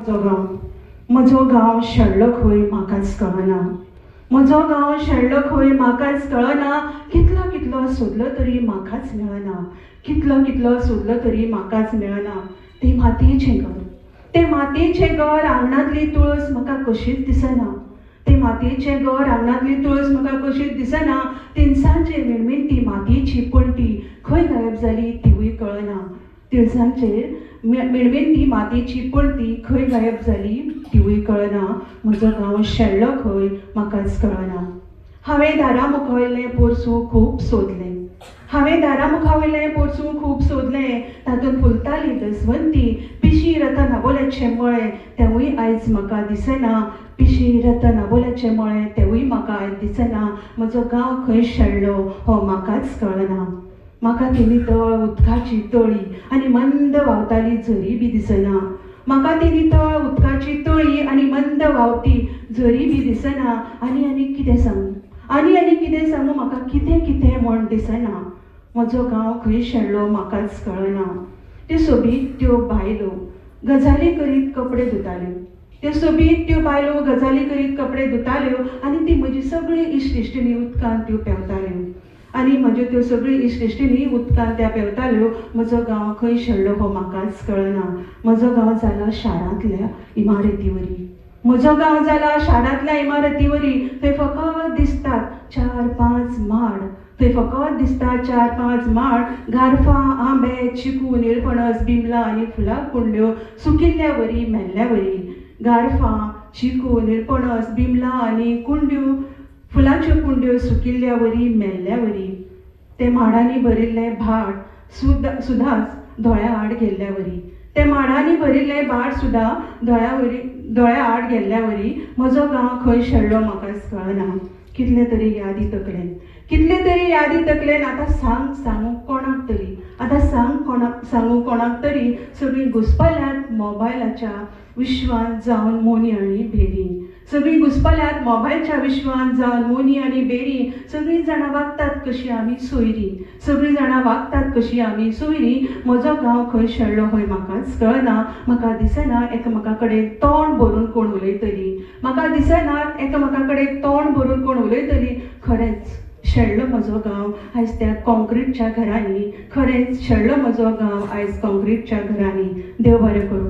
म्हजो गांव शेळ्ळो खंय म्हाकाच कळना. म्हजो गांव शेळ्ळो खंय म्हाकाच कळना. कितलो कितलो सोदलो तरी म्हाकाच मेळना. कितलो कितलो सोदलो तरी म्हाकाच मेळना. तें मातयेचें घर, तें मातयेचें घर, आंगणांतली तुळस म्हाका कशीच दिसना. तें मातयेचें घर, आंगणांतली तुळस म्हाका कशीच दिसना. तिनसांचेर मिणमिणटी मातयेची पणटी खंय गायब जाली तिवूय कळना. तिळसांचेर मिणमिणटी मातयेची पणटी खंय गायब जाली तिवूय कळना. म्हजो गांव शेळ्ळो खंय म्हाकाच कळना. हांवें दारा मुखावयलें पोरसूं खूब सोदलें. हांवें दारा मुखावयलें पोरसूं खूब सोदलें. तातूंत फुलताली दसवंती, पिशी रतन आबोल्याचें मळें तेवूय आयज म्हाका दिसना. पिशी रतन आबोल्याचें मळें तेवूय म्हाका आयज दिसना. म्हजो गांव खंय शेळ्ळो हो म्हाकाच कळना. म्हाका ती नितळ उदकाची तळी आनी मंद व्हांवताली झरी बी दिसना. म्हाका ती नितळ उदकाची तळी आनी मंद व्हांवती झरी बी दिसना. आनी कितें सांगू, आनी कितें सांगू, म्हाका कितें कितें म्हण दिसना. म्हजो गांव खंय शेळ्ळो म्हाकाच कळना. त्यो सोबीत त्यो बायलो गजाली करीत कपडे धुताल्यो. त्यो सोबीत त्यो बायलो गजाली करीत कपडे धुताल्यो आनी ती म्हजी सगळी इश्ट इश्टिणी उदकान त्यो पेंवताल्यो. आनी म्हज्यो त्यो सगळी इश्ट इश्टिणी उदकान त्या पेंवताल्यो. म्हजो गांव खंय शेळ्ळो हो म्हाकाच कळना. म्हजो गांव जाला शारांतल्या इमारती वरी. म्हजो गांव जाला शारांतल्या इमारती वरी. थंय फकत दिसतात 4-5 माड. थंय फकत दिसतात 4-5 माड. गारफां, आंबे, चिकू, निरपणस, बिमलां आनी फुलां कुंड्यो सुकिल्ल्या वरी मेल्ल्या वरी. गारफां, चिकू, निरपणस, बिमलां आनी कुंड्यो, फुलांच्यो कुंड्यो सुकिल्ल्या वरी मेल्ल्या वरी. ते माडांनी भरिल्लें भाट सुद्दांच दोळ्या आड गेल्ल्या वरी. ते माडांनी भरिल्लें भाट सुद्दां दोळ्या आड गेल्ल्या वरी. म्हजो गांव खंय शेळ्ळो म्हाकाच कळना. कितले तरी यादी तकलेन, कितले तरी यादी तकलेन. आतां सांगू कोणाक तरी, आतां सांगू कोणाक तरी. सगळीं घुस्पल्यात मोबायलाच्या विश्वान जावन मोनी आनी भेरी. सगळीं घुस्पल्यात मोबायलच्या विश्वान जावन मोनी आनी बेरी. सगळीं जाणां वागतात कशीं आमी सोयरीं. सगळीं जाणां वागतात कशीं आमी सोयरीं. म्हजो गांव खंय शेळ्ळो खंय म्हाकाच कळना. म्हाका दिसना एकामेका कडेन तोंड भरून कोण उलयतली. म्हाका दिसना एकामेका कडेन तोंड भरून कोण उलयतली. खरेंच शेळ्ळो म्हजो गांव आयज त्या कॉन्क्रीटच्या घरांनी. खरेंच शेळ्ळो म्हजो गांव आयज कॉन्क्रीटच्या घरांनी. देव बरें करूं.